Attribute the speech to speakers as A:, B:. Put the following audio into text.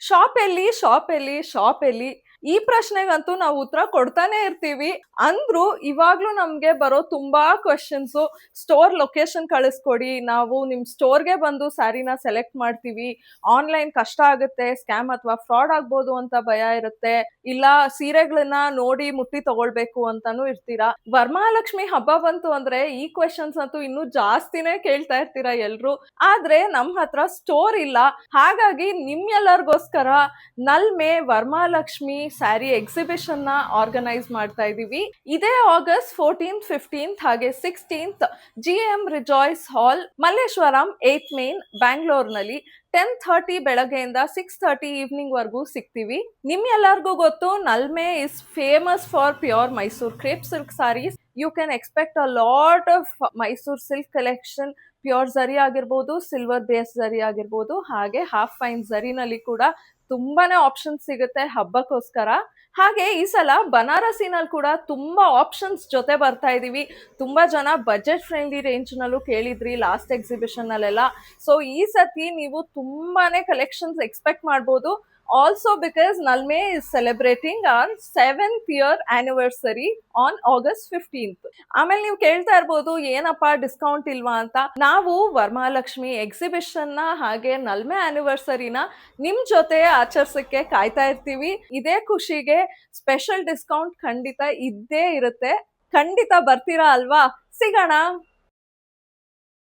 A: Shop ಎಲ್ಲಿ ಈ ಪ್ರಶ್ನೆಗಂತೂ ನಾವು ಉತ್ತರ ಕೊಡ್ತಾನೆ ಇರ್ತೀವಿ. ಅಂದ್ರೂ ಇವಾಗ್ಲೂ ನಮ್ಗೆ ಬರೋ ತುಂಬಾ ಕ್ವಶನ್ಸ್, ಸ್ಟೋರ್ ಲೊಕೇಶನ್ ಕಳಿಸ್ಕೊಡಿ, ನಾವು ನಿಮ್ ಸ್ಟೋರ್ಗೆ ಬಂದು ಸ್ಯಾರಿನ ಸೆಲೆಕ್ಟ್ ಮಾಡ್ತೀವಿ, ಆನ್ಲೈನ್ ಕಷ್ಟ ಆಗುತ್ತೆ, ಸ್ಕ್ಯಾಮ್ ಅಥವಾ ಫ್ರಾಡ್ ಆಗ್ಬೋದು ಅಂತ ಭಯ ಇರುತ್ತೆ, ಇಲ್ಲ ಸೀರೆಗಳನ್ನ ನೋಡಿ ಮುಟ್ಟಿ ತಗೊಳ್ಬೇಕು ಅಂತಾನು ಇರ್ತೀರಾ. ವರಮಹಾಲಕ್ಷ್ಮಿ ಹಬ್ಬ ಬಂತು ಅಂದ್ರೆ ಈ ಕ್ವೆಶನ್ಸ್ ಅಂತೂ ಇನ್ನೂ ಜಾಸ್ತಿನೇ ಕೇಳ್ತಾ ಇರ್ತೀರಾ ಎಲ್ರು. ಆದ್ರೆ ನಮ್ ಹತ್ರ ಸ್ಟೋರ್ ಇಲ್ಲ. ಹಾಗಾಗಿ ನಿಮ್ಮೆಲ್ಲರಿಗೋಸ್ಕರ ನಲ್ಮೆ ವರಮಹಾಲಕ್ಷ್ಮಿ ಸ್ಯಾರಿ ಎಕ್ಸಿಬಿಷನ್ ನ ಆರ್ಗನೈಸ್ ಮಾಡ್ತಾ ಇದೀವಿ. ಇದೇ ಆಗಸ್ಟ್ 14th, 15th ಹಾಗೆ 16th GM Rejoice hall, Malleshwaram 8th main, ಬ್ಯಾಂಗ್ಳೂರ್ನಲ್ಲಿ 10:30 ಬೆಳಗ್ಗೆಯಿಂದ 6:30 ಈವ್ನಿಂಗ್ ವರ್ಗೂ ಸಿಗ್ತೀವಿ. ನಿಮ್ಗೆಲ್ಲರಿಗೂ ಗೊತ್ತು, Nalme is famous for pure Mysore crepe silk sarees. You can expect a lot of Mysore silk collection. Pure zari ಆಗಿರ್ಬೋದು, ಸಿಲ್ವರ್ ಬೇಸ್ ಝರಿ ಆಗಿರ್ಬೋದು, ಹಾಗೆ ಹಾಫ್ ಫೈನ್ ಝರಿನಲ್ಲಿ ಕೂಡ ತುಂಬಾನೇ ಆಪ್ಷನ್ಸ್ ಸಿಗುತ್ತೆ ಹಬ್ಬಕ್ಕೋಸ್ಕರ. ಹಾಗೆ ಈ ಸಲ ಬನಾರಸಿನಲ್ಲಿ ಕೂಡ ತುಂಬಾ ಆಪ್ಷನ್ಸ್ ಜೊತೆ ಬರ್ತಾ ಇದೀವಿ. ತುಂಬಾ ಜನ ಬಜೆಟ್ ಫ್ರೆಂಡ್ಲಿ ರೇಂಜ್ ನಲ್ಲೂ ಕೇಳಿದ್ರಿ ಲಾಸ್ಟ್ ಎಕ್ಸಿಬಿಷನ್ ಅಲ್ಲೆಲ್ಲ. ಸೊ ಈ ಸತಿ ನೀವು ತುಂಬಾನೇ ಕಲೆಕ್ಷನ್ಸ್ ಎಕ್ಸ್ಪೆಕ್ಟ್ ಮಾಡ್ಬೋದು. Also because Nalme is celebrating our 7th year anniversary on August 15th. ಆಮೇಲೆ ನೀವು ಕೇಳ್ತಾ ಇರ್ಬೋದು ಏನಪ್ಪಾ ಡಿಸ್ಕೌಂಟ್ ಇಲ್ವಾ ಅಂತ. ನಾವು ವರಮಹಾಲಕ್ಷ್ಮಿ ಎಕ್ಸಿಬಿಷನ್ ನ ಹಾಗೆ ನಲ್ಮೆ ಆನಿವರ್ಸರಿನ ನಿಮ್ ಜೊತೆ ಆಚರಿಸಕ್ಕೆ ಕಾಯ್ತಾ ಇರ್ತೀವಿ. ಇದೇ ಖುಷಿಗೆ ಸ್ಪೆಷಲ್ ಡಿಸ್ಕೌಂಟ್ ಖಂಡಿತ ಇದ್ದೇ ಇರುತ್ತೆ. ಖಂಡಿತ ಬರ್ತೀರಾ ಅಲ್ವಾ? ಸಿಗೋಣ.